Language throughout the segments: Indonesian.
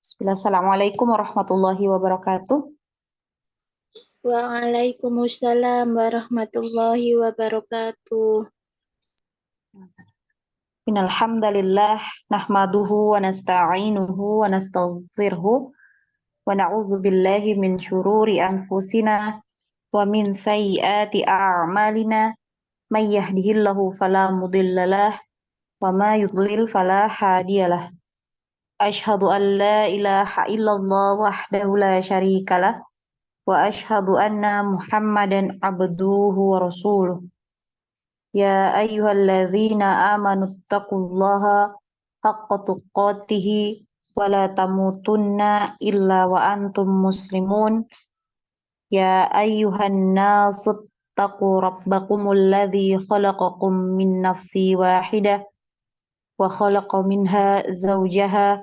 Bismillah. Assalamualaikum warahmatullahi wabarakatuh. Waalaikumsalam warahmatullahi wabarakatuh. Innal hamdalillah nahmaduhu wa nasta'inuhu wa nastaghfiruhu wa na'udzu billahi min syururi anfusina wa min sayyiati a'malina may yahdihillahu fala mudhillalah wa ma yudlil fala hadiyalah. Asyhadu an la ilaha illallah wahdahu la syarikalah wa asyhadu anna Muhammadan abduhu wa rasuluh. Ya ayyuhalladzina amanu taqullaha haqqa tuqatih wa la tamutunna illa wa antum muslimun. Ya ayyuhan nasu taqu rabbakumul ladzi khalaqakum min nafsi wahidah wa khalaqa minha zawjaha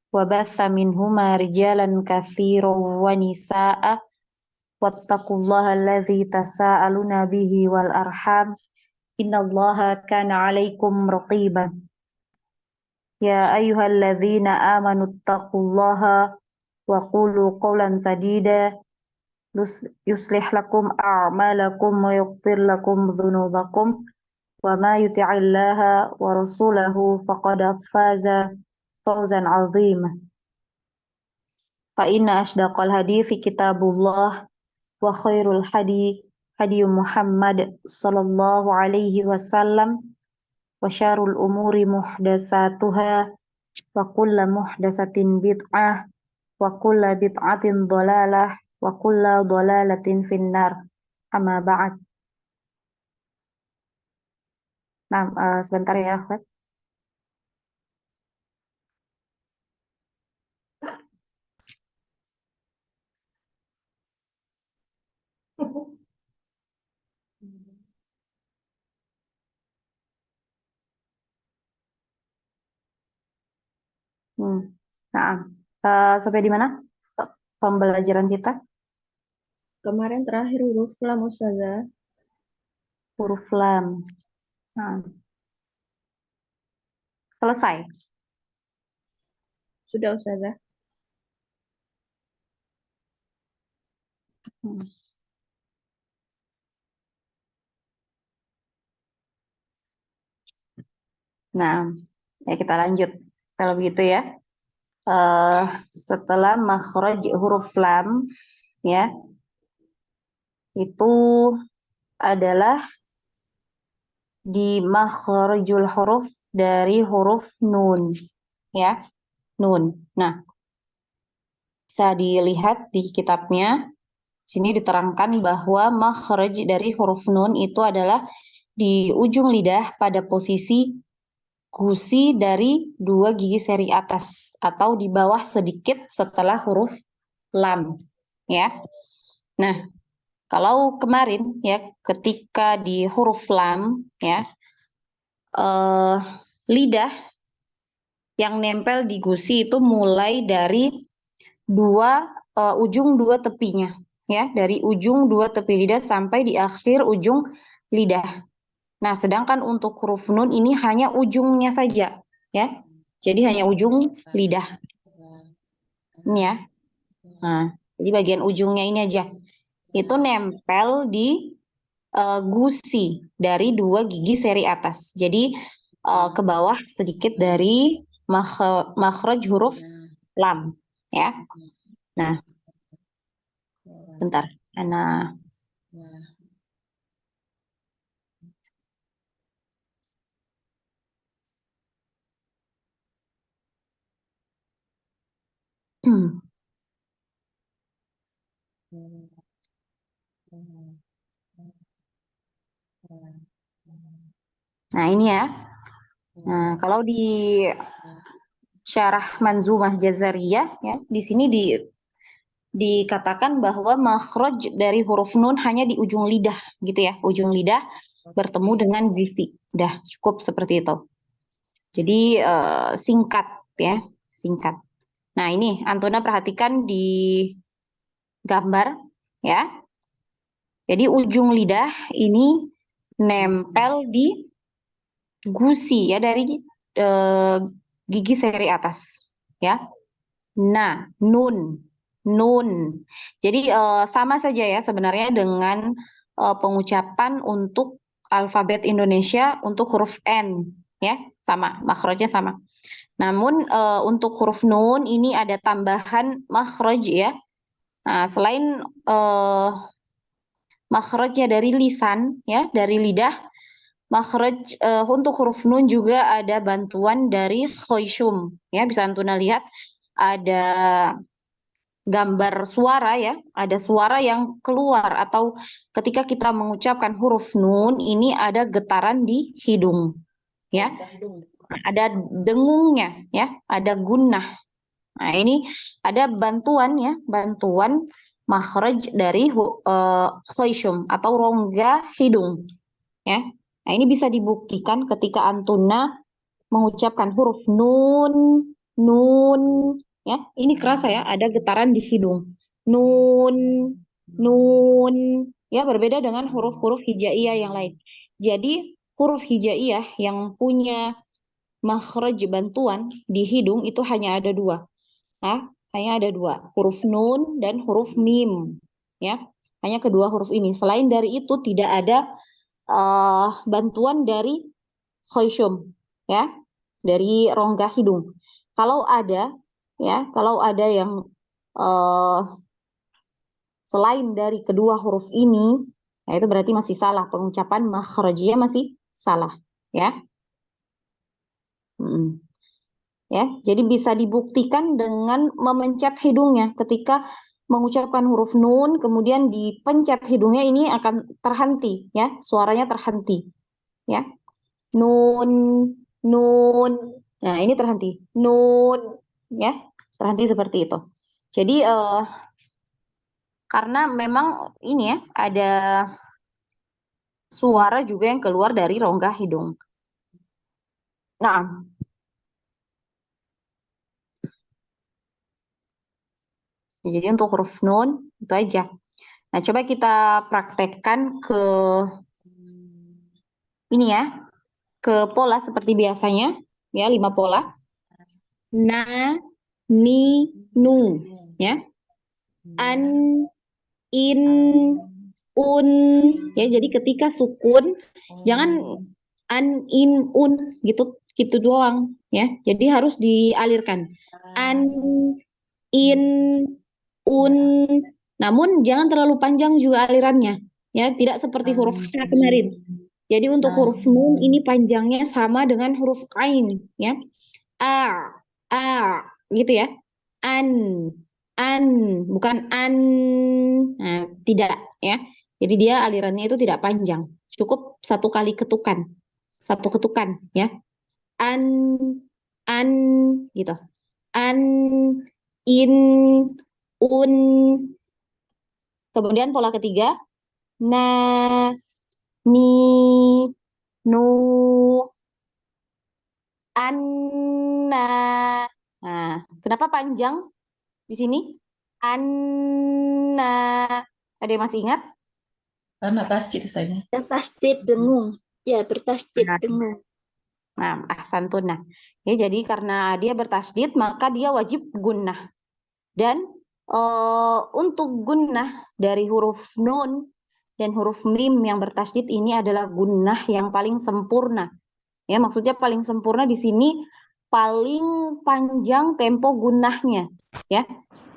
wa batha minhuma rijalan katsiran wa nisaa'a wattaqullaha alladzi tasaaluna bihi wal arham. Innallaha kana 'alaikum raqiban. Ya ayyuhalladzina amanu taqullaha wa qulu qawlan sadida yuslih lakum a'malakum wa yaghfir lakum dhunubakum wa ma yuti'illaha wa rasulahu faqad faza fawzan 'azima. Fa inna asdaqal hadithi kitabullah wa khairul hadi Muhammad sallallahu alaihi wasallam wa syarrul umuri muhdasatuha wa kulla muhdasatin bid'ah wa kulla bid'atin dhalalah wa kulla dhalalatin finnar. Amma ba'd. Nah, sebentar ya, akhwat. Nah, sampai di mana pembelajaran kita? Kemarin terakhir huruf lam, Ustazah. Huruf lam. Nah, selesai. Sudah, Ustazah. Nah, ya kita lanjut. Kalau begitu ya. Setelah makhraj huruf lam, ya, itu adalah di makhrajul huruf dari huruf nun, ya, nun. Nah, bisa dilihat di kitabnya. Sini diterangkan bahwa makhraj dari huruf nun itu adalah di ujung lidah pada posisi gusi dari dua gigi seri atas atau di bawah sedikit setelah huruf lam, ya. Nah, kalau kemarin ya ketika di huruf lam ya lidah yang nempel di gusi itu mulai dari ujung dua tepinya, ya, dari ujung dua tepi lidah sampai di akhir ujung lidah. Nah, sedangkan untuk huruf nun ini hanya ujungnya saja, ya. Jadi hanya ujung lidah. Ini ya. Nah, jadi bagian ujungnya ini aja. Itu nempel di gusi dari dua gigi seri atas. Jadi ke bawah sedikit dari makhraj huruf lam, ya. Nah, bentar. Ana Nah, ini ya. Nah, kalau di syarah Manzumah Jazariyah ya, di sini dikatakan bahwa makhraj dari huruf nun hanya di ujung lidah gitu ya. Ujung lidah bertemu dengan gusi. Udah cukup seperti itu. Jadi singkat ya, singkat. Nah, ini Antona perhatikan di gambar ya. Jadi ujung lidah ini nempel di gusi ya dari gigi seri atas ya. Nah, nun. Nun. Jadi sama saja ya sebenarnya dengan pengucapan untuk alfabet Indonesia untuk huruf N ya, sama, makhrajnya sama. Namun untuk huruf nun ini ada tambahan makhraj ya. Nah, selain makhrajnya dari lisan ya, dari lidah, makhraj untuk huruf nun juga ada bantuan dari khoisyum ya, bisa Antuna lihat ada gambar suara ya, ada suara yang keluar atau ketika kita mengucapkan huruf nun ini ada getaran di hidung ya, ada dengungnya ya, ada gunnah. Nah, ini ada bantuan ya, bantuan makhraj dari khoisyum atau rongga hidung ya. Nah, ini bisa dibuktikan ketika Antuna mengucapkan huruf nun, nun, ya. Ini kerasa ya, ada getaran di hidung. Nun, nun, ya berbeda dengan huruf-huruf hijaiyah yang lain. Jadi huruf hijaiyah yang punya makhraj bantuan di hidung itu hanya ada dua. Nah, hanya ada dua, huruf nun dan huruf mim. Ya, hanya kedua huruf ini. Selain dari itu tidak ada bantuan dari khoisyum, ya, dari rongga hidung. Kalau ada, ya, kalau ada yang eh, selain dari kedua huruf ini, nah itu berarti masih salah, pengucapan makhrajnya masih salah, ya. Mm. Ya, jadi bisa dibuktikan dengan memencet hidungnya ketika mengucapkan huruf nun, kemudian dipencet hidungnya ini akan terhenti, ya, suaranya terhenti, ya. Nun, nun. Nah, ini terhenti. Nun, ya, terhenti seperti itu. Jadi karena memang ini ya ada suara juga yang keluar dari rongga hidung. Nah, jadi untuk huruf nun itu aja. Nah, coba kita praktekkan ke ini ya, ke pola seperti biasanya, ya 5 pola. Na, ni, nu, ya. An, in, un, ya. Jadi ketika sukun, jangan an, in, un, gitu, gitu doang, ya. Jadi harus dialirkan. An, in, un. Namun jangan terlalu panjang juga alirannya, ya. Tidak seperti huruf H kemarin. Jadi untuk huruf nun ini panjangnya sama dengan huruf ain, ya. A, a, gitu ya. An, bukan an. Nah, tidak, ya. Jadi dia alirannya itu tidak panjang. Cukup satu kali ketukan. Satu ketukan, ya. An, an, gitu. An, in, un. Kemudian pola ketiga, na, ni, nu, anna. Nah, kenapa panjang di sini? Anna. Ada yang masih ingat? Karena tasjid Ustaznya. Dan tasdid dengung. Ya, bertasdid Nah, dengung. ahsantun. Nah, ya jadi karena dia bertasdid maka dia wajib gunnah. Dan untuk gunnah dari huruf nun dan huruf mim yang bertasdid ini adalah gunnah yang paling sempurna. Ya, maksudnya paling sempurna di sini paling panjang tempo gunnahnya, ya.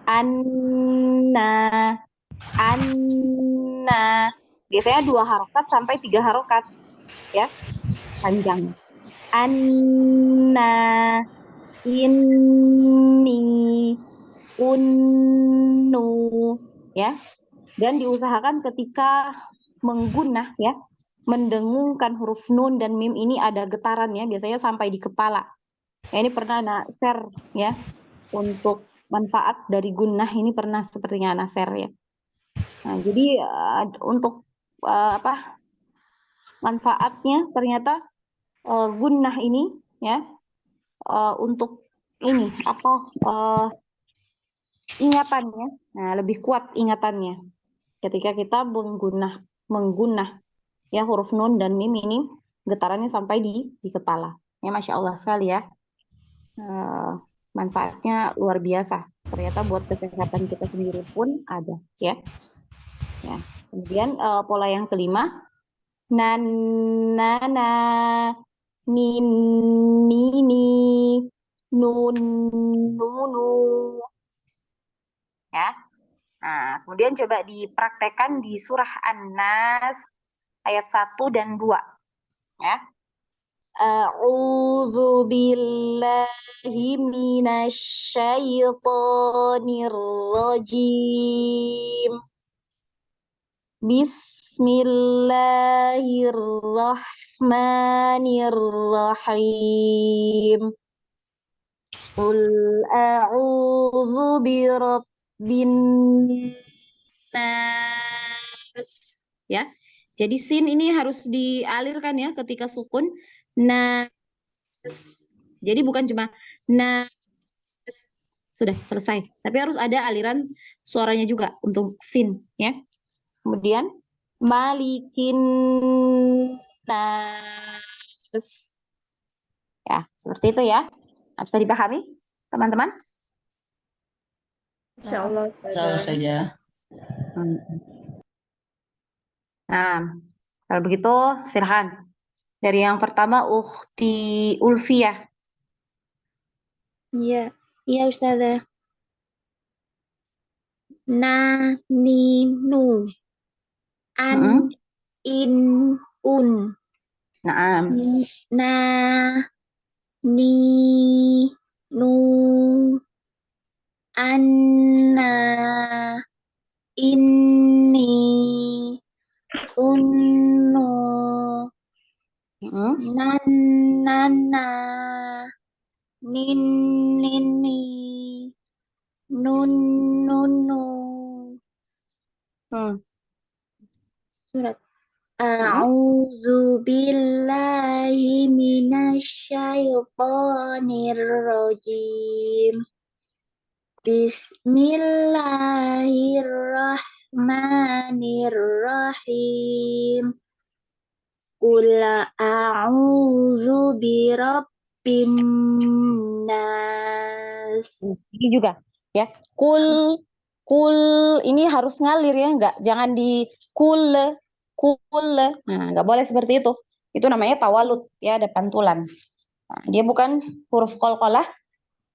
Anna, anna. Biasanya 2 harokat sampai 3 harokat, ya, panjang. Anna, inni, unnu, ya. Dan diusahakan ketika menggunah, ya, mendengungkan huruf nun dan mim ini ada getarannya, biasanya sampai di kepala. Ya, ini pernah anak share ya, untuk manfaat dari gunnah ini pernah sepertinya anak share ya. Nah, jadi untuk apa manfaatnya ternyata gunnah ini ya untuk ini apa ingatannya, nah lebih kuat ingatannya ketika kita menggunah ya huruf nun dan mim ini getarannya sampai di kepala. Ya, Masya Allah sekali ya. Manfaatnya luar biasa. Ternyata buat kesehatan kita sendiri pun ada, ya. Ya. Kemudian pola yang kelima, nan, nana, nin, nini, nun, nunu, ya. Nah, kemudian coba dipraktekkan di surah An-Nas ayat 1 dan 2, ya. A'udzu billahi minasyaitonir rajim. Bismillahirrahmanirrahim. Qul a'udzu birabbin nas. Ya. Jadi sin ini harus dialirkan ya ketika sukun. Nas. Jadi bukan cuma nas. Sudah selesai. Tapi harus ada aliran suaranya juga untuk sin ya. Kemudian malikin nas. Ya, seperti itu ya. Bisa dipahami, teman-teman? Insya Allah, Salah Ustazah. saja. Nah, kalau begitu silahkan. Dari yang pertama, Ukhti Ulfiyah. Iya, iya Ustazah. Na, ni, nu. An, Mm-mm. in, un. Nah, Na, ni, nu. Anna, inni, unnu. mm-mm. Nan, nana. Nin, nini. Nun, nunu. Hmm. Surat. Mm-mm. A'udzu billahi minasyaitonir rajim. Bismillahirrahmanirrahim. Qul a'udzu birabbin nas. Ini juga ya. Kul ini harus ngalir ya, jangan di kul. Nah, nggak boleh seperti itu. Itu namanya tawalud ya, ada pantulan. Nah, dia bukan huruf qalqalah,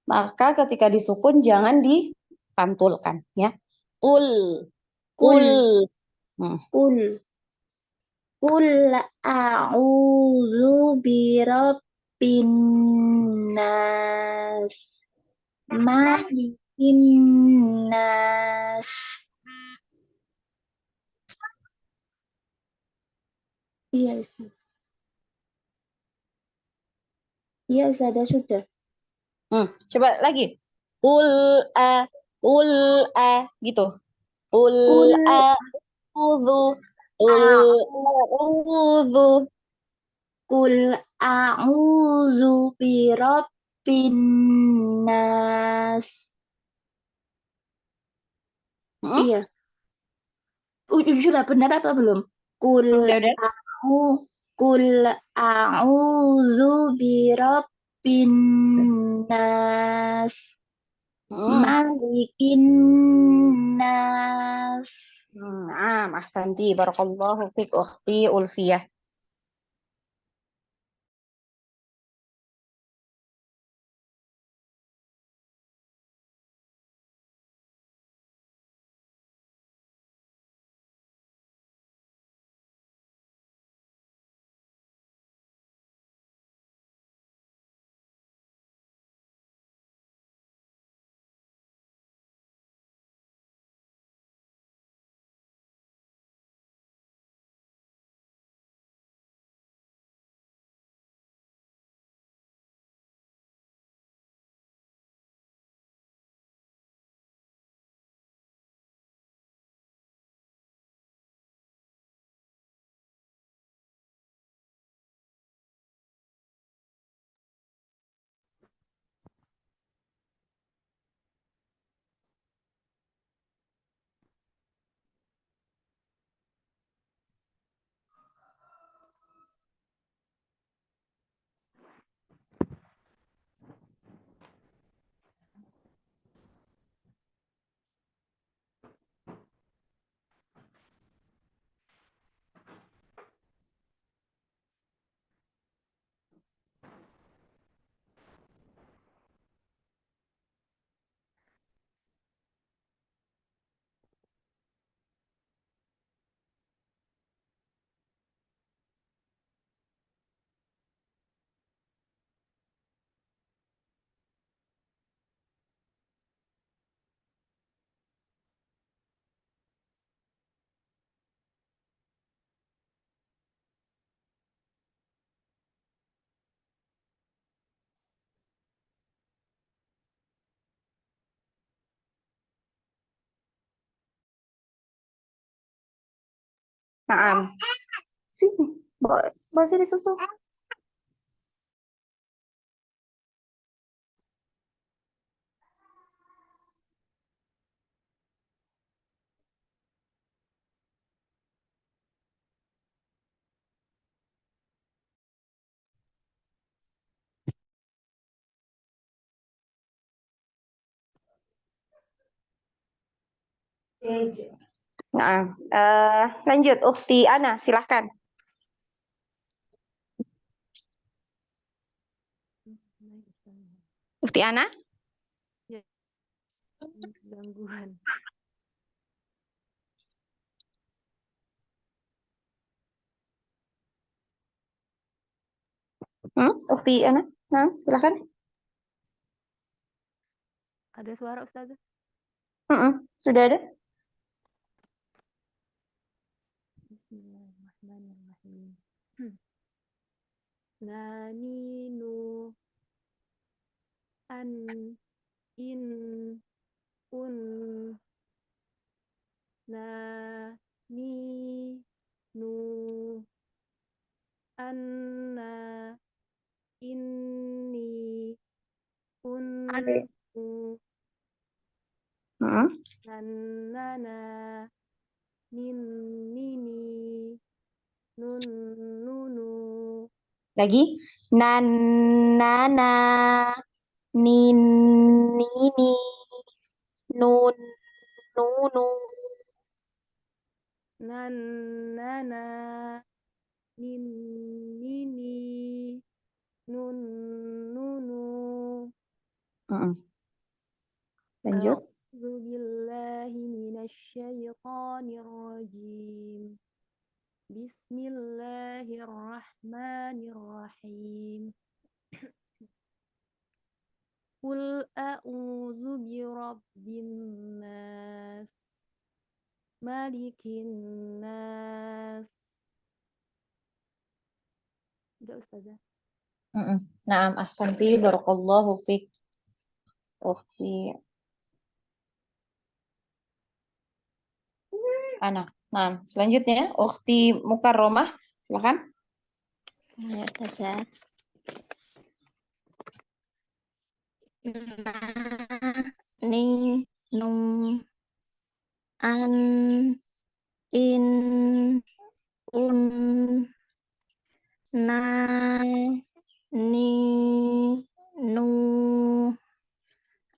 maka ketika disukun jangan dipantulkan ya. Kul, Kul, kul. Hmm. kul, kul a'udzu birabbin nas. Malikin nas. Iya, Ustaz. Iya, Ustazah sudah. Coba lagi. Kul kul gitu. Kul Kul a'udzu, kul a'udzu. Kul a'udzu birabbin nas. Hmm? Iya. Sudah benar apa belum? Udah. Kul a'udzu birabbin nas. Hmm. Malikin nas. Ahsanti, barakallahu fiik ukhti Ulfiyah. Naam. Sini, bawa sini susu. Nah, lanjut, Ukti Ana, silahkan. Ukti Ana? Gangguan. Ukti Ana? Nah, silahkan. Ada suara Ustazah? Sudah ada? Bismillahirrahmanirrahim. Naninu an in un na ni nu anna inni un nannana nin nini nun nunu Lagi. Nana, nin, nini, nun, nunu. nannana nin nini nun nunu. Lanjut. A'udzu billahi minasyaitonir rajim. Bismillahirrahmanirrahim. Qul a'udzu birabbin nas, malikin nas. Udah Ustazah. Naam, ahsanti, barakallahu fiik. Ukti Ana. Nah, selanjutnya Ukti Mukarromah, silakan. Ya, Ustazah. Ni, num, an, in, un, na, ni, nu,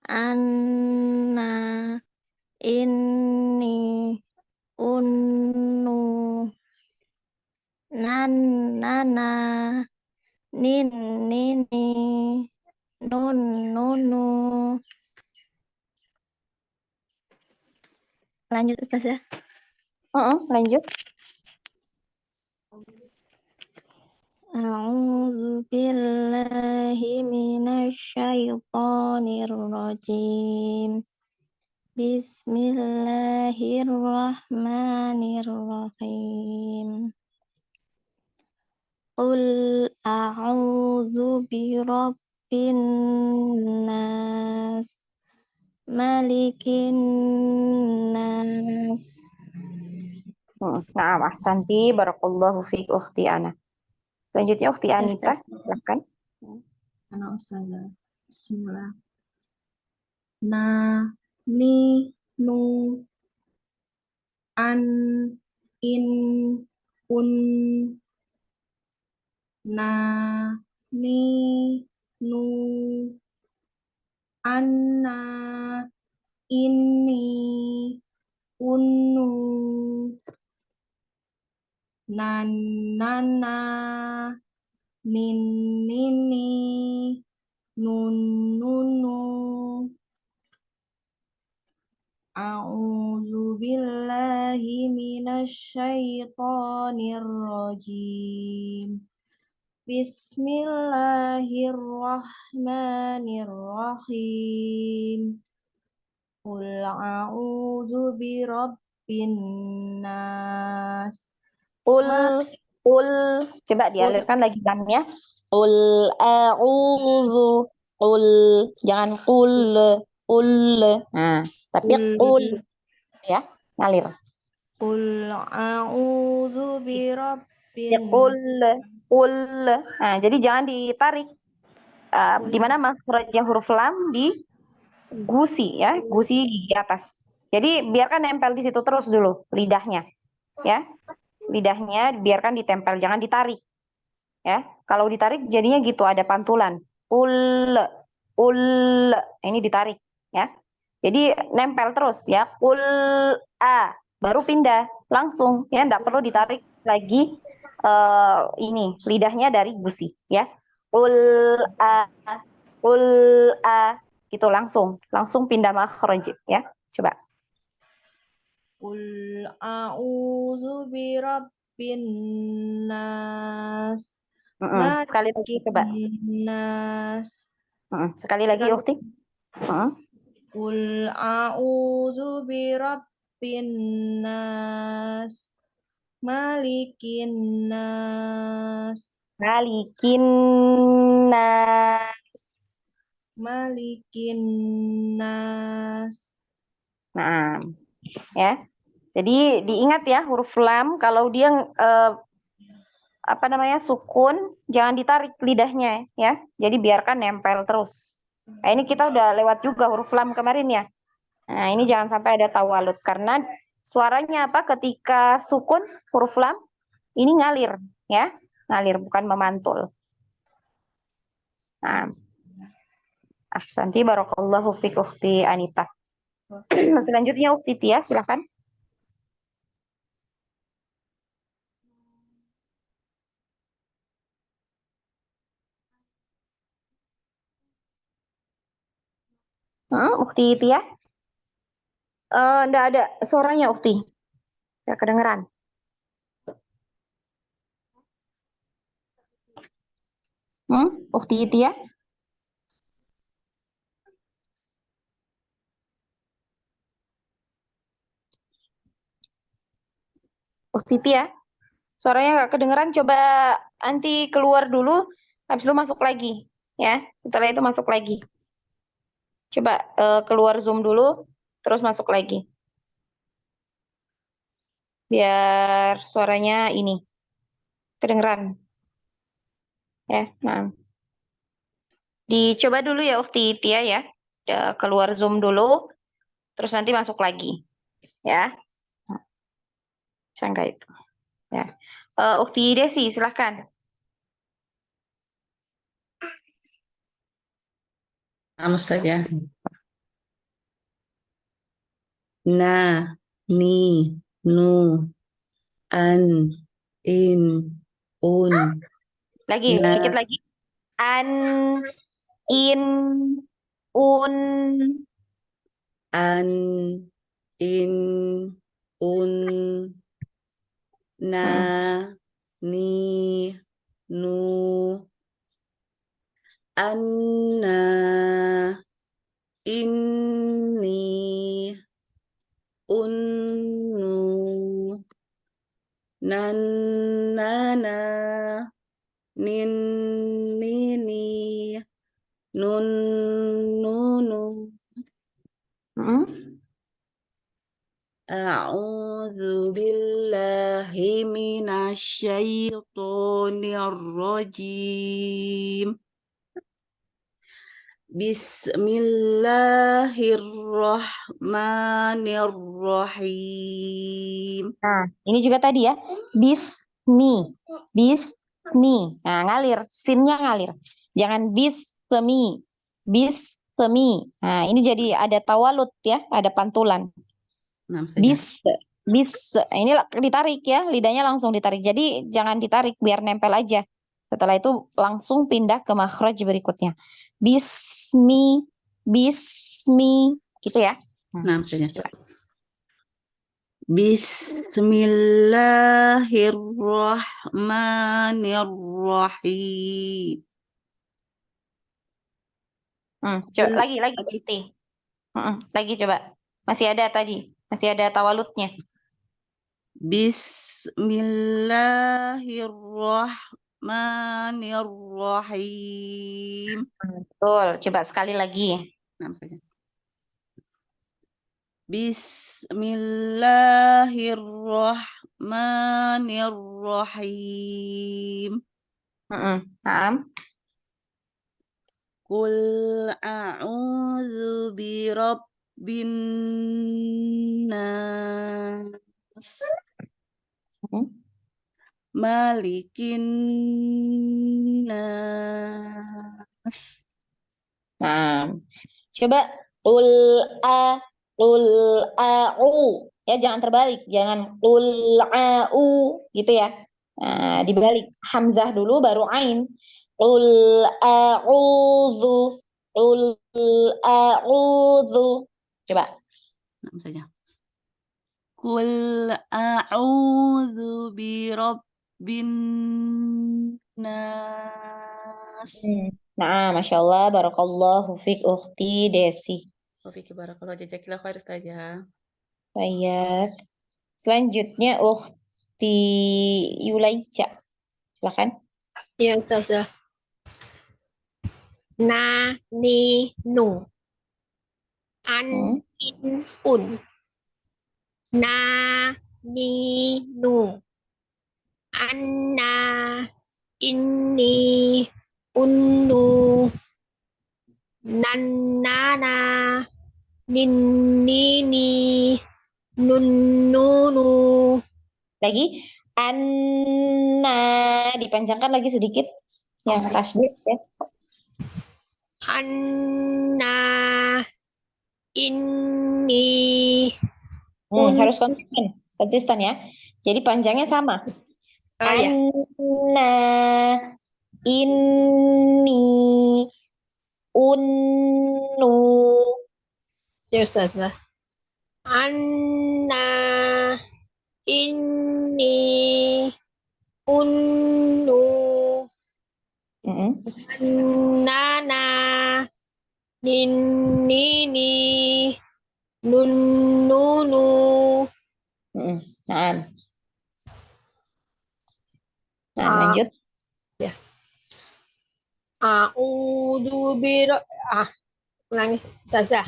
anna, inni, unnu, nan, nana, nin, nini, nun, nunu. Lanjut Ustazah. Lanjut. A'udzu billahi minasyaitonir rajim. Bismillahirrahmanirrahim. Qul a'udzu birabbin nas, malikin nas. Nah, ahsanti, barakallahu fiik Ukti Ana. Selanjutnya Ukti Anita, silakan. Anak Ustazah. Bismillah. Na, ni, nu, an, in, un, na, ni, nu, anna, inni, unnu, nan, nana, nin, nini, nun, nunu. A'udzu billahi minasyaitonir rajim. Bismillahirrahmanirrahim. Qul a'udzu birabbin nas. Qul, coba dialirkan lagi lamnya. Qul a'udzu, qul, jangan qul. Nah, tapi qul ya, ngalir. Qul a'udzu birabbin Ya, qul. Nah, jadi jangan ditarik. Di mana makhrajnya huruf lam di gusi ya, gusi gigi atas. Jadi biarkan nempel di situ terus dulu lidahnya, ya. Lidahnya biarkan ditempel, jangan ditarik. Ya, kalau ditarik jadinya gitu ada pantulan. Ul, ini ditarik, ya. Jadi nempel terus ya. Baru pindah langsung ya, enggak perlu ditarik lagi ini lidahnya dari gusi ya. A, ul a gitu langsung pindah makhraj ya. Coba. Qul a'udzu birabbin nas. Sekali lagi coba. Malikin nas. Sekali lagi Ukti. Qul a'udzu birabbin nas. Malikin nas. Malikin nas. Malikin nas. Nah, ya. Jadi diingat ya huruf lam kalau dia sukun jangan ditarik lidahnya ya. Jadi biarkan nempel terus. Nah, ini kita udah lewat juga huruf lam kemarin ya. Nah, ini jangan sampai ada tawalut karena suaranya apa ketika sukun huruf lam ini ngalir ya. Ngalir bukan memantul. Nah. Ahsanti barakallahu fik Ukhti Anita. Selanjutnya Ukti Tia, silakan. Ukti Tia? Enggak ada suaranya Ukti. Enggak kedengeran. Ukti Tia? Ukti Tia? Suaranya enggak kedengeran, coba nanti keluar dulu, habis itu masuk lagi. Ya, setelah itu masuk lagi. Coba keluar Zoom dulu, terus masuk lagi. Biar suaranya ini kedengeran. Ya, nah. Dicoba dulu ya Ukti Tia ya. Keluar Zoom dulu, terus nanti masuk lagi. Ya. Sangka itu. Ya. Ukti Desi, silahkan. Ustaz ya. Na, ni, nu, an, in, un. Lagi, Na. sedikit lagi. An, in, un. An, in, un. Na, ni, nu. Anna, inni, unnu, nannana, ninnini, nunnunu. A'udzu billahi minasyaitonir rajim. Bismillahirrahmanirrahim. Nah, ini juga tadi ya. Bismi. Nah, ngalir. Sinnya ngalir. Jangan bismi. Bismi. Nah, ini jadi ada tawalut ya. Ada pantulan. Bis. Ini ditarik ya. Lidahnya langsung ditarik. Jadi jangan ditarik. Biar nempel aja. Setelah itu langsung pindah ke makhraj berikutnya. Bismi. Gitu ya. Nah, misalnya. Bismillahirrahmanirrahim. Coba lagi. Lagi coba. Masih ada tadi. Masih ada tawalutnya. Bismillahirrahmanirrahim. Betul. Coba sekali lagi. Nah, misalnya. Bismillahirrahmanirrahim. Naam. Qul a'udzu birabbin nas, malikin nas. Nah, coba qul a'u ya, jangan terbalik, jangan qul a'u gitu ya. Nah, dibalik hamzah dulu baru ain. Qul a'udzu, qul a'udzu. Coba. Nah, saja. Qul a'udzu birabbin nas. Nah, Masya Allah, Barakallahu fiq ukhti Desi. Wafiki barakallahu jazakillah khair Ustazah. Baik. Selanjutnya ukhti Yulaica. Silakan. Ya, Ustazah. Na, ni, nu. An, in, un. Na, ni, nu. Anna, inni, unnu. Nannana, ninnini, nunnunu. Lagi anna, dipanjangkan lagi sedikit. Yang tasdid ya. Anna, inni, Harus konsisten ya. Jadi panjangnya sama. ya. Anna, inni, unnu. Ya, Ustazah. Anna, inni, unnu. Nana, ninnini, nunnunu. Nah, lanjut. Ya. Ulangi Ustazah.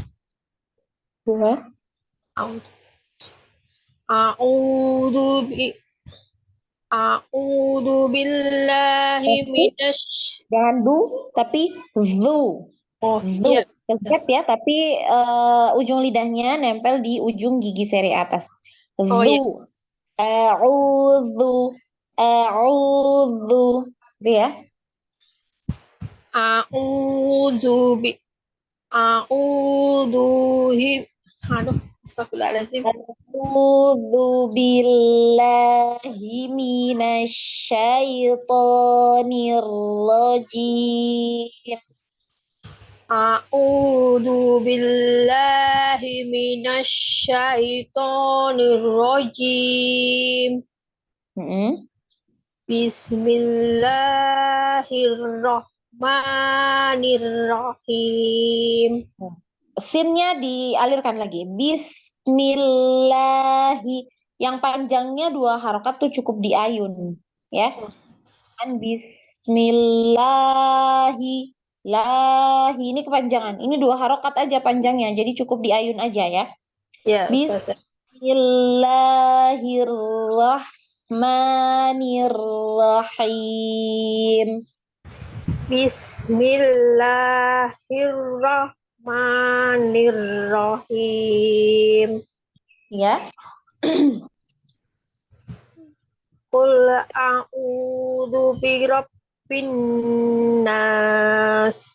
A'udzu billahi minasy. Jangan du, tapi zu. Oh, Zu. iya. Kesep ya, tapi ujung lidahnya nempel di ujung gigi seri atas. Oh, iya. Zu. A'udzu. A'udzu. Gitu ya. Astagfirullahaladzim. A'udzu billahi minasyaitonir rajim. A'udzu billahi minasyaitonir rajim. Bismillahirrahmanirrahim. Sinnya dialirkan lagi. Bismillahi. Yang panjangnya 2 harokat tuh cukup diayun. Ya. Kan bismillahi. Lahi. Ini kepanjangan. Ini 2 harokat aja panjangnya. Jadi cukup diayun aja ya. Ya, Bismillahirrahmanirrahim. Bismillahirrahmanirrahim. Ya. Qul a'udzu birabbin nas.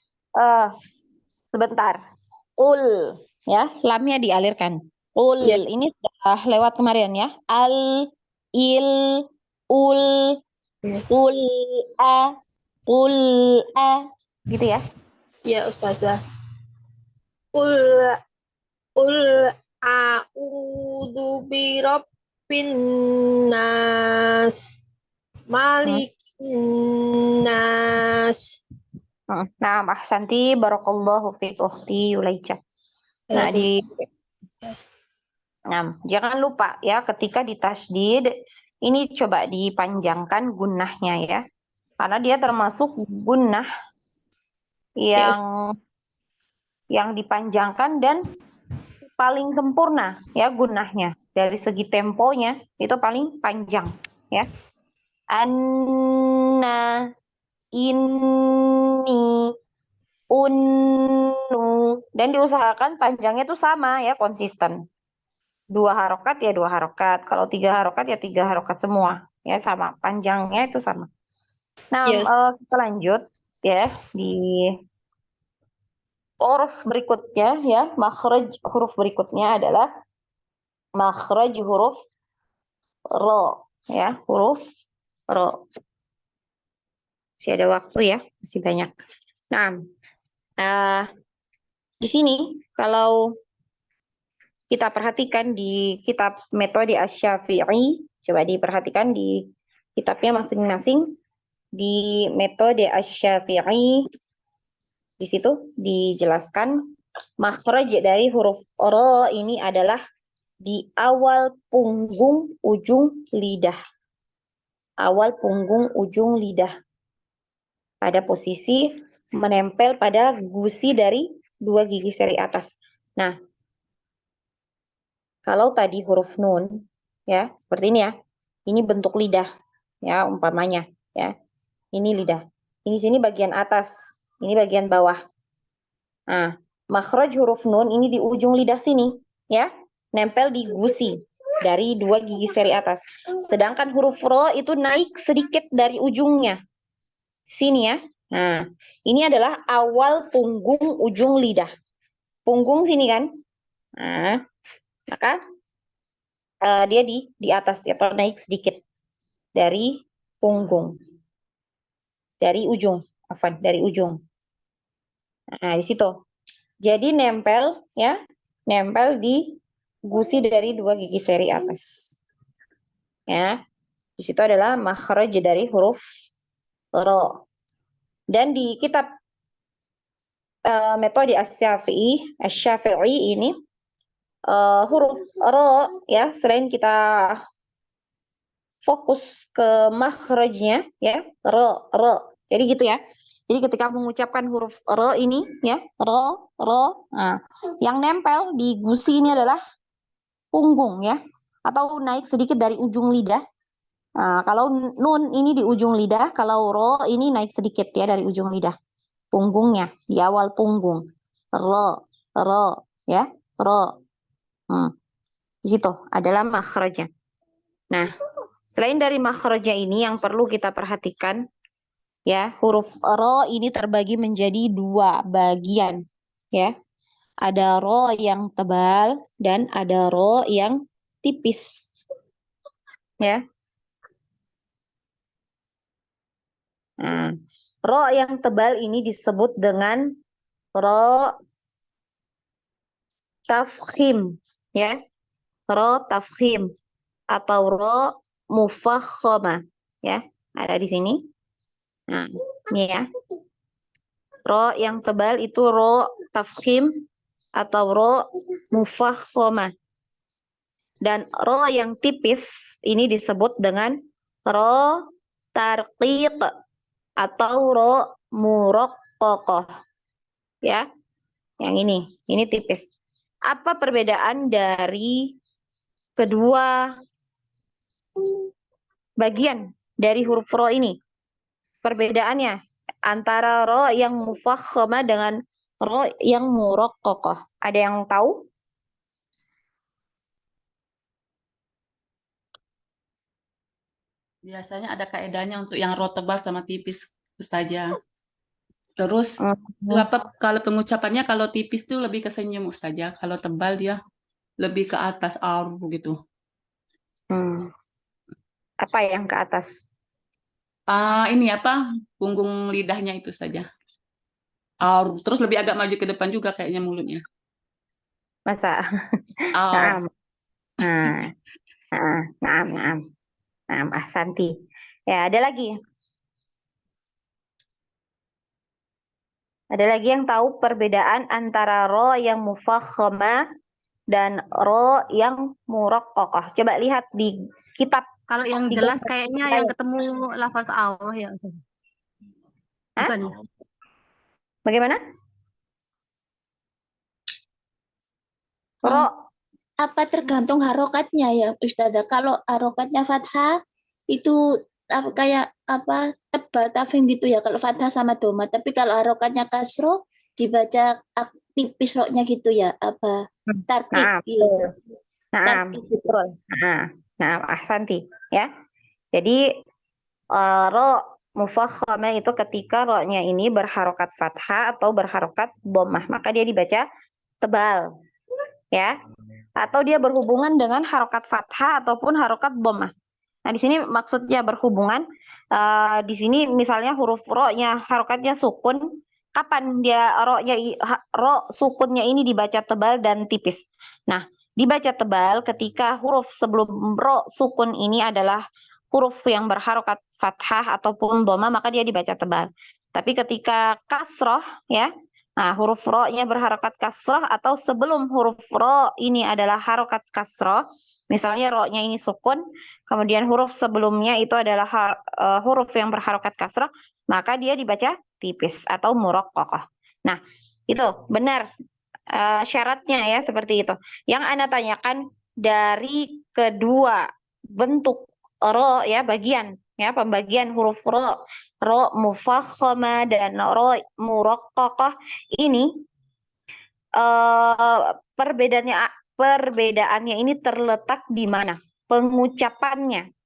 Sebentar. Ul ya, lamnya dialirkan. Ul ini sudah lewat kemarin ya. Al, il, ul, ul, a, gitu ya. Ya, Ustazah. Qul a'udzu birabbin nas. Malikin nas. Nah, ahsanti, barakallahu fiik ukhti Yulaica. Nah, jangan lupa ya ketika ditasdid ini coba dipanjangkan gunnahnya ya. Karena dia termasuk gunnah yang dipanjangkan dan paling sempurna ya gunnahnya. Dari segi temponya itu paling panjang ya. Anna, inni, unnu, dan diusahakan panjangnya itu sama ya, konsisten. 2 harokat ya 2 harokat, kalau 3 harokat ya 3 harokat semua ya, sama panjangnya itu sama. Nah, Yes. kita lanjut ya di huruf berikutnya ya. Makhraj huruf berikutnya adalah makhraj huruf ro ya, huruf ro. Masih ada waktu ya, masih banyak. Nah, di sini kalau kita perhatikan di kitab metode Asy-Syafi'i, coba diperhatikan di kitabnya masing-masing. Di metode Asy-Syafi'i di situ dijelaskan makhraj dari huruf ro ini adalah di awal punggung ujung lidah. Awal punggung ujung lidah. Pada posisi menempel pada gusi dari 2 gigi seri atas. Nah, kalau tadi huruf nun ya, seperti ini ya. Ini bentuk lidah ya, umpamanya ya. Ini lidah. Ini sini bagian atas, ini bagian bawah. Nah, makhraj huruf nun ini di ujung lidah sini ya, nempel di gusi dari 2 gigi seri atas. Sedangkan huruf ro itu naik sedikit dari ujungnya. Sini ya. Nah, ini adalah awal punggung ujung lidah. Punggung sini kan. Nah, maka dia di atas atau naik sedikit dari punggung. Dari ujung, dari ujung. Nah, di situ. Jadi nempel ya, nempel di gusi dari 2 gigi seri atas. Ya. Di situ adalah makhraj dari huruf ro. Dan di kitab metode Asy-Syafi'i ini huruf ro ya, selain kita fokus ke makhrajnya ya, ro. Jadi gitu ya. Jadi ketika mengucapkan huruf ro ini ya, ro. Nah, yang nempel di gusi ini adalah punggung ya, atau naik sedikit dari ujung lidah. Nah, kalau nun ini di ujung lidah, kalau ro ini naik sedikit ya dari ujung lidah. Punggungnya di awal punggung. Ro ya, ro. Di situ adalah makhrajnya. Nah, selain dari makhrajnya ini yang perlu kita perhatikan ya, huruf ro ini terbagi menjadi 2 bagian ya. Ada ro yang tebal dan ada ro yang tipis. Ya. Nah, ro yang tebal ini disebut dengan ro tafkhim ya. Ro tafkhim atau ro mufakhama ya. Ada di sini. Nah, ini ya. Ro yang tebal itu ro tafkhim atau ro mufakhama. Dan ro yang tipis ini disebut dengan ro tarqiq atau ro muraqqaqah. Ya. Yang ini tipis. Apa perbedaan dari kedua bagian dari huruf ro ini? Perbedaannya antara ro yang mufakhama dengan ro yang muraqqaqah. Ada yang tahu? Biasanya ada kaedahnya untuk yang ro tebal sama tipis Ustazah. Terus kalau pengucapannya kalau tipis tuh lebih ke senyum Ustazah, kalau tebal dia lebih ke atas gitu. Apa yang ke atas? Ini apa? Punggung lidahnya itu saja. Terus lebih agak maju ke depan juga kayaknya mulutnya. Masa? Naam. Naam, ahsanti. Ya, ada lagi. Ada lagi yang tahu perbedaan antara ro yang mufakhama dan ro yang muraqqaqah. Coba lihat di kitab. Kalau yang jelas kayaknya yang ketemu lafaz Allah ya Ustaz. Bukan ya? Bagaimana? Ro. Apa tergantung harokatnya ya Ustazah? Kalau harokatnya fathah itu kayak apa tebal tafing gitu ya kalau fathah sama doma. Tapi kalau harokatnya kasroh dibaca tipis roknya gitu ya apa tarkib Nah, gitu. nah, Tarkib gitu. betul. Nah, ahsanti ya. Jadi ro mufakhamah itu ketika ro-nya ini berharokat fathah atau berharokat dhammah, maka dia dibaca tebal. Ya. Atau dia berhubungan dengan harokat fathah ataupun harokat dhammah. Nah, di sini maksudnya berhubungan di sini misalnya huruf ro-nya harokatnya sukun, kapan dia ro sukunnya ini dibaca tebal dan tipis. Nah, dibaca tebal ketika huruf sebelum ro sukun ini adalah huruf yang berharokat fathah ataupun dhammah, maka dia dibaca tebal. Tapi ketika kasroh ya, nah, huruf ro-nya berharokat kasroh atau sebelum huruf ro ini adalah harokat kasroh, misalnya ro-nya ini sukun, kemudian huruf sebelumnya itu adalah huruf yang berharokat kasroh, maka dia dibaca tipis atau muraqqaqah. Nah, itu benar syaratnya ya seperti itu. Yang Ana tanyakan dari kedua bentuk ro ya bagian ya pembagian huruf ro mufakhamah dan ro muraqqaqah ini perbedaannya ini terletak di mana? Pengucapannya.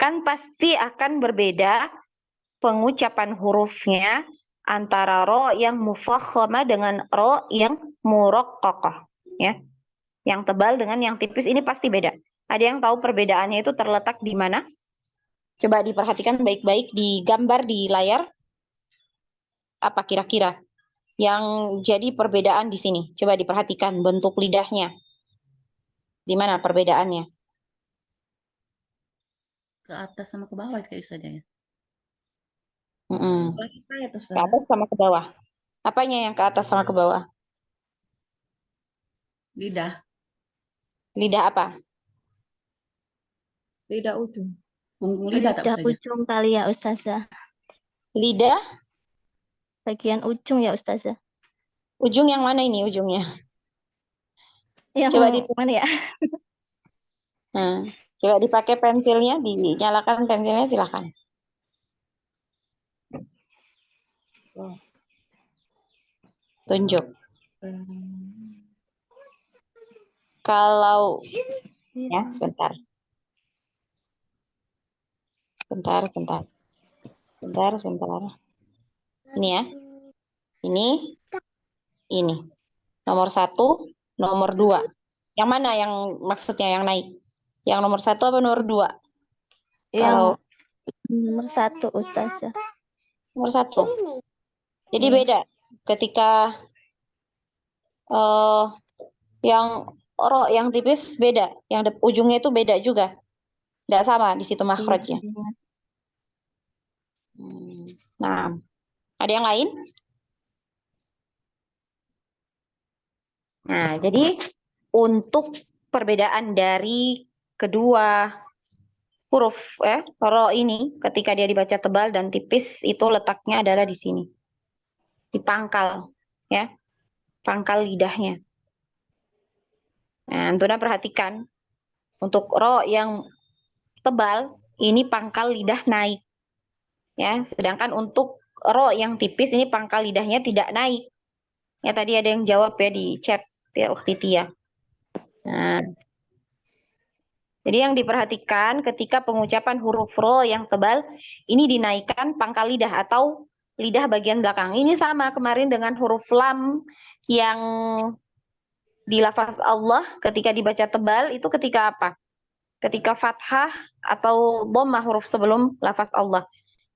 Kan pasti akan berbeda pengucapan hurufnya antara ro yang mufakhamah dengan ro yang muraqqaqah ya. Yang tebal dengan yang tipis ini pasti beda. Ada yang tahu perbedaannya itu terletak di mana? Coba diperhatikan baik-baik di gambar di layar. Apa kira-kira yang jadi perbedaan di sini? Coba diperhatikan bentuk lidahnya. Di mana perbedaannya? Ke atas sama ke bawah kayak saja ya. Ke atas sama ke bawah. Apanya yang ke atas sama ke bawah? Lidah. Lidah apa? Lidah ujung. Punggung lidah tak Lidah saja. ujung kali ya Ustazah. Lidah Bagian ujung ya Ustazah. ujung yang mana ini ujungnya? Yang Coba mana ya? Nah, coba dipakai pensilnya, dinyalakan pensilnya silakan. Tunjuk. Kalau ya sebentar. Sebentar. Ini ya. Ini. Nomor 1, nomor 2. Yang mana yang maksudnya yang naik? Yang nomor 1 apa nomor 2? Yang nomor 1 Ustazah. Nomor 1. Jadi Iya. beda ketika yang ro yang tipis beda, yang ujungnya itu beda juga. Tidak sama di situ makhrajnya. Nah, ada yang lain? Nah, jadi untuk perbedaan dari kedua huruf ro ini ketika dia dibaca tebal dan tipis itu letaknya adalah di sini. Di pangkal ya. Pangkal lidahnya. Nah, Antuna perhatikan untuk ro yang tebal ini pangkal lidah naik. Ya, sedangkan untuk ro yang tipis ini pangkal lidahnya tidak naik. Ya tadi ada yang jawab ya di chat ya Ukhti Tia. Nah, jadi yang diperhatikan ketika pengucapan huruf ro yang tebal ini dinaikkan pangkal lidah atau lidah bagian belakang. Ini sama kemarin dengan huruf lam yang di lafaz Allah ketika dibaca tebal itu ketika apa? Ketika fathah atau dhammah huruf sebelum lafaz Allah.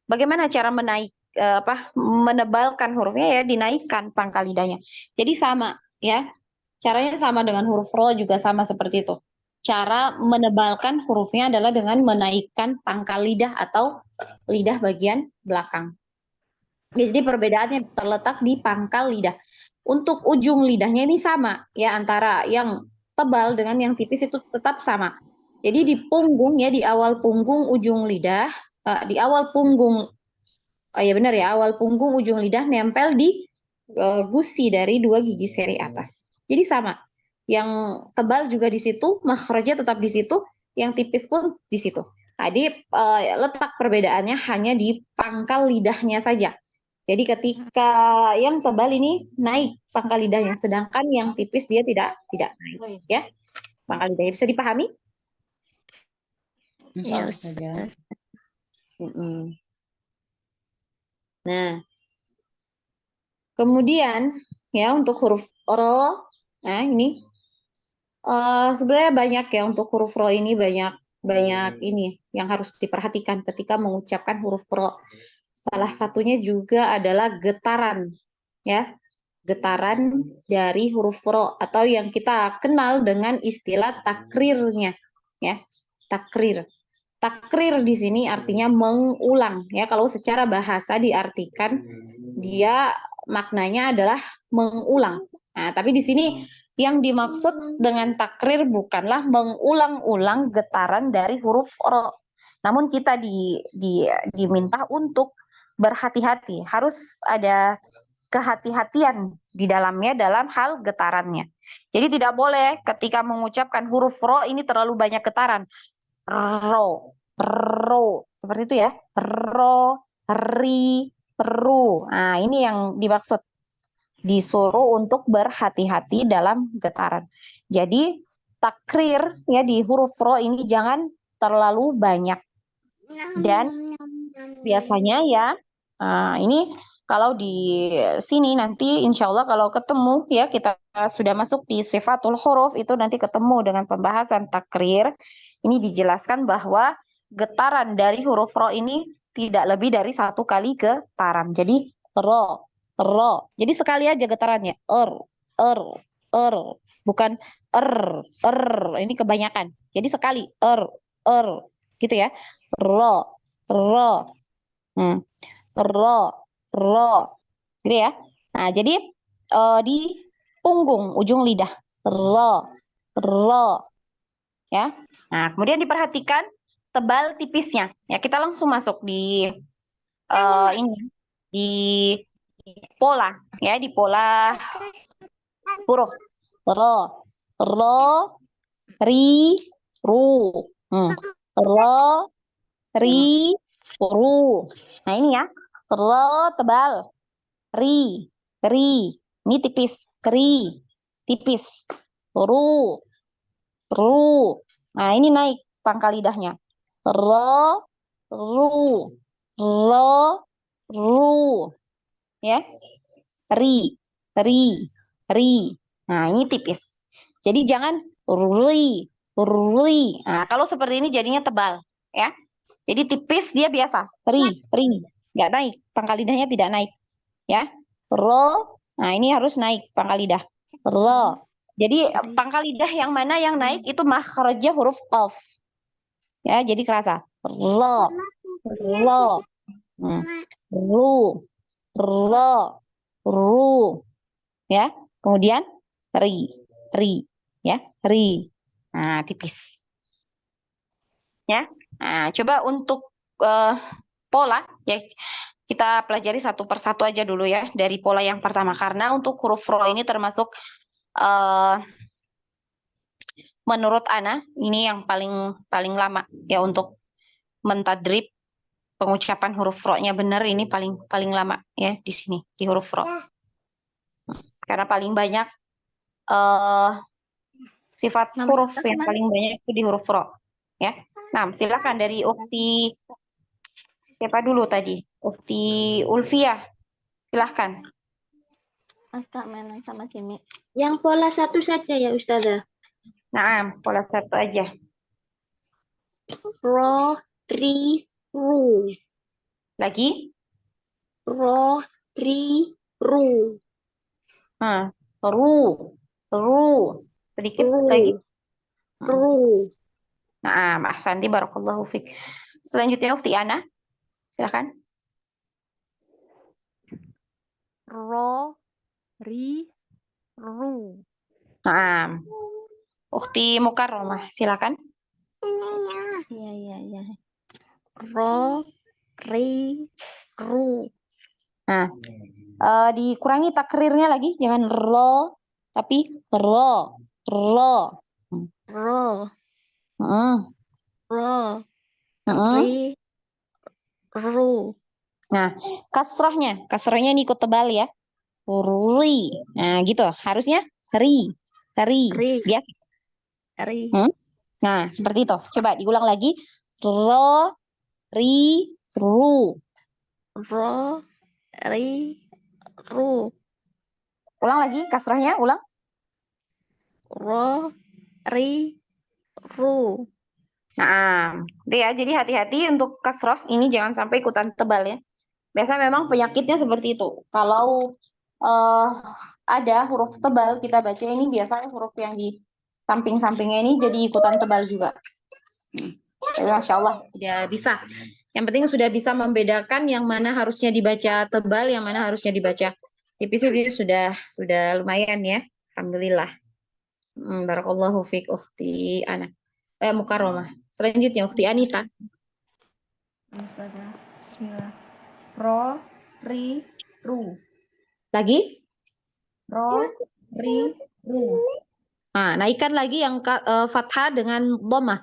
Bagaimana cara menebalkan hurufnya ya dinaikkan pangkal lidahnya. Jadi sama ya. Caranya sama dengan huruf ro juga sama seperti itu. Cara menebalkan hurufnya adalah dengan menaikkan pangkal lidah atau lidah bagian belakang. Jadi perbedaannya terletak di pangkal lidah. Untuk ujung lidahnya ini sama ya antara yang tebal dengan yang tipis itu tetap sama. Jadi di punggung ya di awal punggung ujung lidah di awal punggung ya benar ya awal punggung ujung lidah nempel di gusi dari dua gigi seri atas. Jadi sama. Yang tebal juga di situ, makhrajnya tetap di situ, yang tipis pun di situ. Jadi letak perbedaannya hanya di pangkal lidahnya saja. Jadi ketika yang tebal ini naik pangkal lidahnya, sedangkan yang tipis dia tidak naik, ya. Pangkal lidahnya bisa dipahami? Insya Allah saja. Nah, kemudian ya untuk huruf ro, nah ini sebenarnya banyak ya untuk huruf ro ini banyak ini yang harus diperhatikan ketika mengucapkan huruf ro. Salah satunya juga adalah getaran, ya, getaran dari huruf ro atau yang kita kenal dengan istilah takrirnya, ya, takrir. Takrir di sini artinya mengulang, ya. Kalau secara bahasa diartikan dia maknanya adalah mengulang. Nah, tapi di sini yang dimaksud dengan takrir bukanlah mengulang-ulang getaran dari huruf ro. Namun kita diminta untuk berhati-hati, harus ada kehati-hatian di dalamnya dalam hal getarannya. Jadi tidak boleh ketika mengucapkan huruf ro ini terlalu banyak getaran. Ro, seperti itu ya. Ro, ri, ru. Nah, ini yang dimaksud. Disuruh untuk berhati-hati dalam getaran. Jadi takrir ya di huruf ro ini jangan terlalu banyak. Dan biasanya ya, ini kalau di sini nanti insya Allah kalau ketemu ya kita sudah masuk di sifatul huruf itu nanti ketemu dengan pembahasan takrir. Ini dijelaskan bahwa getaran dari huruf ro ini tidak lebih dari 1 kali getaran. Jadi ro. Jadi sekali aja getarannya. Bukan ini kebanyakan. Jadi sekali gitu ya. Ro. Ro, gitu ya. Nah, jadi di punggung ujung lidah, ro, ya. Nah, kemudian diperhatikan tebal tipisnya. Ya, kita langsung masuk di ini di pola, ya, di pola huruf ro, ri, ru, ro, ri, ru. Nah, ini ya. Ro tebal. Ri. Ini tipis. Ri. Tipis. Ru. Nah, ini naik pangkal lidahnya. Ro. Ru. Ya. Ri. Nah, ini tipis. Jadi jangan ri. Nah, kalau seperti ini jadinya tebal, ya. Jadi tipis dia biasa, ri, nggak naik, pangkal lidahnya tidak naik, ya. Ro, nah ini harus naik pangkal lidah, ro. Jadi pangkal lidah yang mana yang naik itu makhrajnya huruf qaf, ya. Jadi kerasa, ro, ru, ya. Kemudian ri, ya, ri. Nah tipis, ya. Nah, coba untuk pola ya kita pelajari satu persatu aja dulu ya dari pola yang pertama karena untuk huruf ro ini termasuk menurut Ana ini yang paling lama ya untuk mentadrib pengucapan huruf ro-nya benar ini paling lama ya di sini di huruf ro. Karena paling banyak sifat huruf yang paling banyak itu di huruf ro ya. Nah, silakan dari ukti siapa dulu tadi? Ukti Ulfiyah. Silahkan. Sama Jimmy. Yang pola 1 saja ya Ustazah. Nah, pola 1 aja. Ro, ri, ru. Lagi? Ro, ri, ru. Ru. Sedikit lagi. Ru. Nah, ahsanti barakallahu fik. Selanjutnya Ukti Ana. Silakan. Ro, ri, ru. Nah, Ukti Mukarramah, silakan. Iya. Ro, ri, ru. Nah, Dikurangi takrirnya lagi, jangan ro, tapi ro. Ro, Heeh, ro, heeh. ri, ru. Nah, kasrohnya ini ikut tebal ya. Ri. Nah, gitu. Harusnya ri. Ri. Ri, Ya. ri, Nah, seperti itu. Coba diulang lagi. Ro, ri, ru. ro, ri, ru. Ulang lagi kasrohnya, ulang. Ro, ri, ru. Nah, itu ya. Jadi hati-hati untuk kasroh. Ini jangan sampai ikutan tebal ya. Biasa memang penyakitnya seperti itu. Kalau ada huruf tebal kita baca ini biasanya huruf yang di samping-sampingnya ini jadi ikutan tebal juga. Tapi Masya Allah, sudah bisa. Yang penting sudah bisa membedakan yang mana harusnya dibaca tebal, yang mana harusnya dibaca tipis itu sudah lumayan ya. Alhamdulillah. Barakallahu fiik ukhti Ana. Mukarramah. Selanjutnya ukhti Anita. Ustazah. Bismillah. Ro, ri, ru. Lagi? Ro, ri, ru. Nah, naikkan lagi yang fathah dengan dhammah.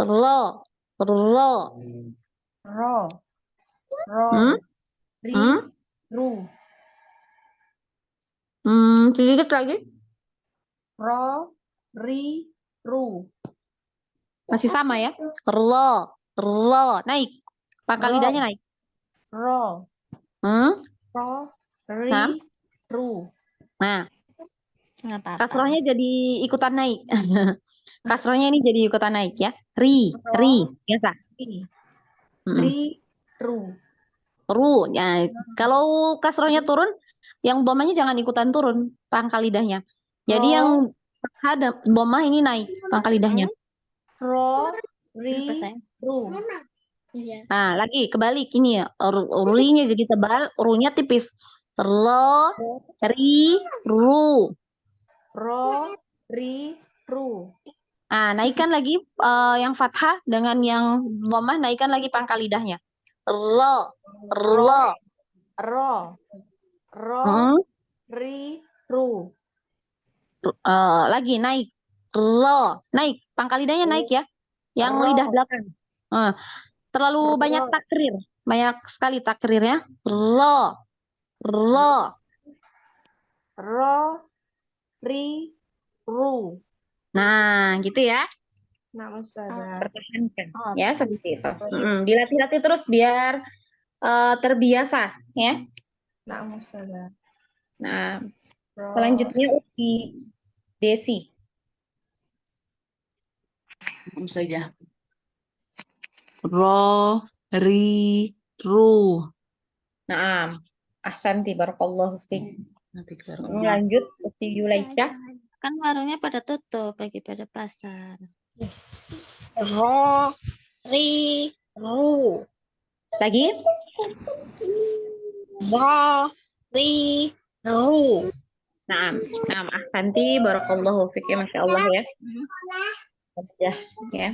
Ro, ro. Ro, ro, Hmm? ri, Hmm? ru. Sedikit lagi. Ro, ri, ru. Masih sama ya. Ro. Naik. Pangkal Ro. lidahnya naik. Ro, Hmm? ro, Nah. ri, ru. Nah, Nggak apa-apa. kasrohnya jadi ikutan naik. Kasrohnya ini jadi ikutan naik ya. Ri. Biasa. Ri, Mm-mm. ri, ru. Ru. Ya, kalau kasrohnya turun, yang domanya jangan ikutan turun pangkal lidahnya. Jadi yang ada domah ini naik pangkal lidahnya. Ro, Kenapa, ri, sayang? ru. Iya. Nah, lagi kebalik ini ya. Ri-nya jadi tebal, ru-nya tipis. Ro, ri, ru. Ro, ri, ru. Nah, naikkan lagi yang fathah dengan yang dhammah, naikkan lagi pangkal lidahnya. Ro, ro. Ro, ro, Hmm, ri, ru. lagi naik. Ro, naik. Pangkal lidahnya naik ya. Yang Ro. lidah belakang. Terlalu Ro. banyak takrir. Banyak sekali takrirnya. Ro, ro. Ro, ri, ru. Nah, gitu ya. Nah, Ustazah. Pertahankan. Oh, Ya, seperti itu. Dilatih-latih terus biar terbiasa ya. Nah, Ustazah. Nah, Ro. selanjutnya di Desi. saja. Ro, ri, ru. Nah, ahsanti barakallahu fiik. Nanti Lanjut Uti Yulaika. kan warungnya pada tutup lagi pada pasar. Ro, ri, ru. Lagi? Ro, ri, ru. Nah, ahsanti barakallahu fiik ya, Masya Allah ya. Ya.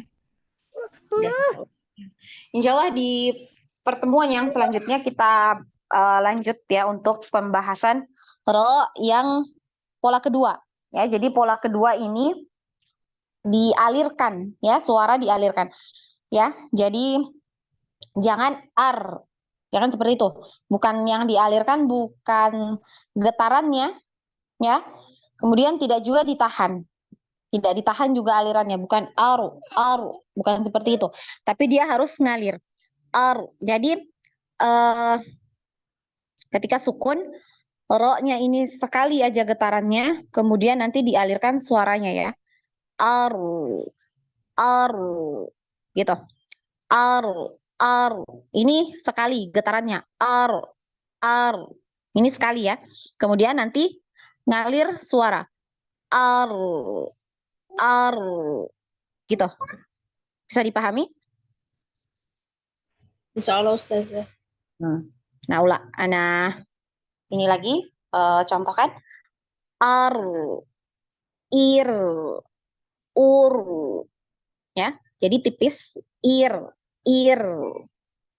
Insya Allah di pertemuan yang selanjutnya kita lanjut ya untuk pembahasan ro yang pola kedua ya. Jadi pola kedua ini dialirkan ya, suara dialirkan ya. Jadi jangan jangan seperti itu. Bukan yang dialirkan, bukan getarannya ya. Kemudian tidak juga ditahan. Tidak ditahan juga alirannya, bukan aru, bukan seperti itu. Tapi dia harus ngalir. Jadi ketika sukun, ro-nya ini sekali aja getarannya, kemudian nanti dialirkan suaranya ya. Aru, gitu. Aru. Ini sekali getarannya. Aru. Ini sekali ya. Kemudian nanti ngalir suara. Aru. Gitu. Bisa dipahami? Insya Allah, Ustazah. Nah, ini lagi contohkan. Ir, ya. Jadi tipis ir.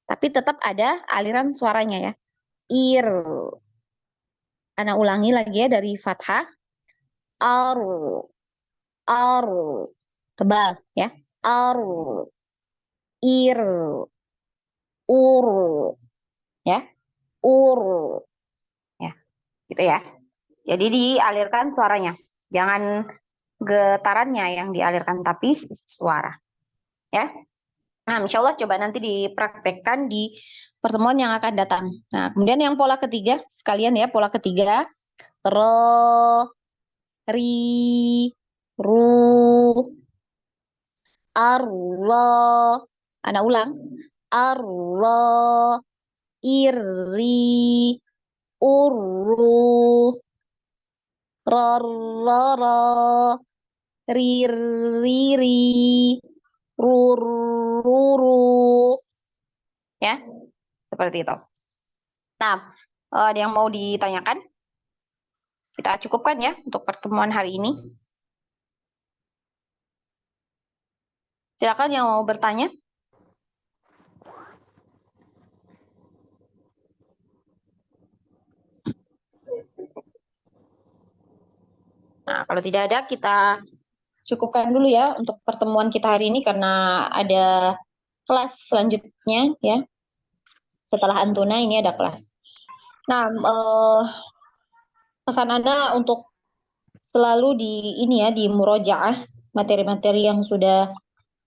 Tapi tetap ada aliran suaranya ya. Ir. Ana ulangi lagi ya dari fathah. Ar, ar, tebal ya. Ar, ir, ur, ya. Ur, ya. Gitu ya. Jadi dialirkan suaranya. Jangan getarannya yang dialirkan, tapi suara. Ya. Nah, insya Allah coba nanti dipraktekkan di pertemuan yang akan datang. Nah, kemudian yang pola ketiga, sekalian ya, pola ketiga. Ro, ri, ru, arro. Anak ulang. Arro, iri, uru, rororo, ririri, ruru. Ya, seperti itu. Nah, ada yang mau ditanyakan? Kita cukupkan ya untuk pertemuan hari ini. Silakan yang mau bertanya. Nah, kalau tidak ada, kita cukupkan dulu ya untuk pertemuan kita hari ini karena ada kelas selanjutnya ya. Setelah Antuna ini ada kelas. Nah, pesan Anda untuk selalu di ini ya, di murojaah, materi-materi yang sudah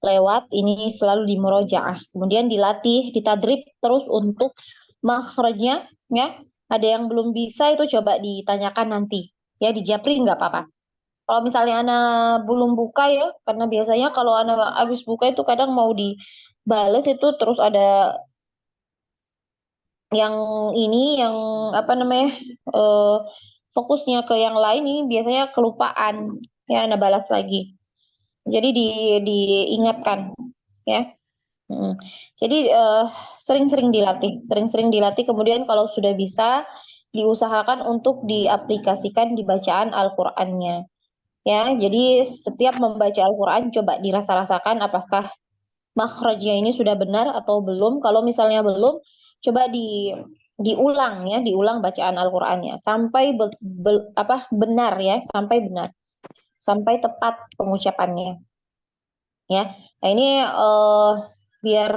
lewat ini selalu di murojaah. Kemudian dilatih, ditadrib terus untuk makhrajnya ya. Ada yang belum bisa itu coba ditanyakan nanti. Ya, di Japri nggak apa-apa. Kalau misalnya anak belum buka ya, karena biasanya kalau anak habis buka itu kadang mau dibales itu terus ada yang ini yang apa namanya fokusnya ke yang lain ini biasanya kelupaan ya anak balas lagi. Jadi diingatkan ya. Jadi sering-sering dilatih. Kemudian kalau sudah bisa diusahakan untuk diaplikasikan di bacaan Al-Qur'annya. Ya, jadi setiap membaca Al-Qur'an coba dirasa-rasakan apakah makhrajnya ini sudah benar atau belum. Kalau misalnya belum, coba diulang ya, diulang bacaan Al-Qur'annya sampai benar ya, sampai benar. Sampai tepat pengucapannya. Ya. Nah, ini biar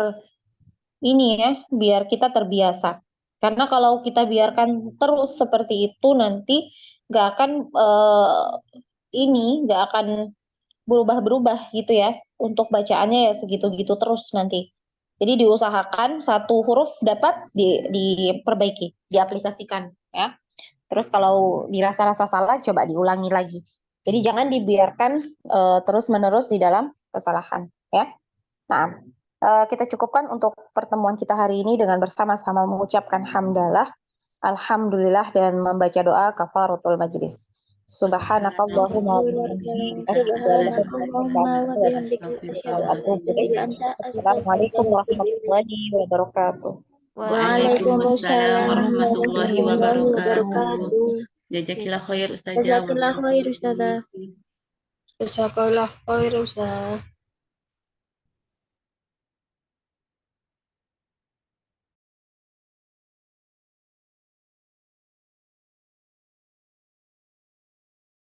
ini ya, biar kita terbiasa. Karena kalau kita biarkan terus seperti itu nanti nggak akan nggak akan berubah-berubah gitu ya. Untuk bacaannya ya segitu-gitu terus nanti. Jadi diusahakan satu huruf dapat diperbaiki, diaplikasikan ya. Terus kalau dirasa-rasa salah coba diulangi lagi. Jadi jangan dibiarkan terus-menerus di dalam kesalahan ya. Nah, kita cukupkan untuk pertemuan kita hari ini dengan bersama-sama mengucapkan hamdalah, alhamdulillah dan membaca doa kafaratul majlis. Subhanakallahumma wa bihamdika Subhanakallahumma wa bihamdika asyhadu an la ilaha illa anta Assalamualaikum warahmatullahi wabarakatuh. Waalaikumsalam warahmatullahi wabarakatuh. Jazakillah khair Ustazah. Jazakallah khair Ustazah. Jazakallah khair, Ustaz.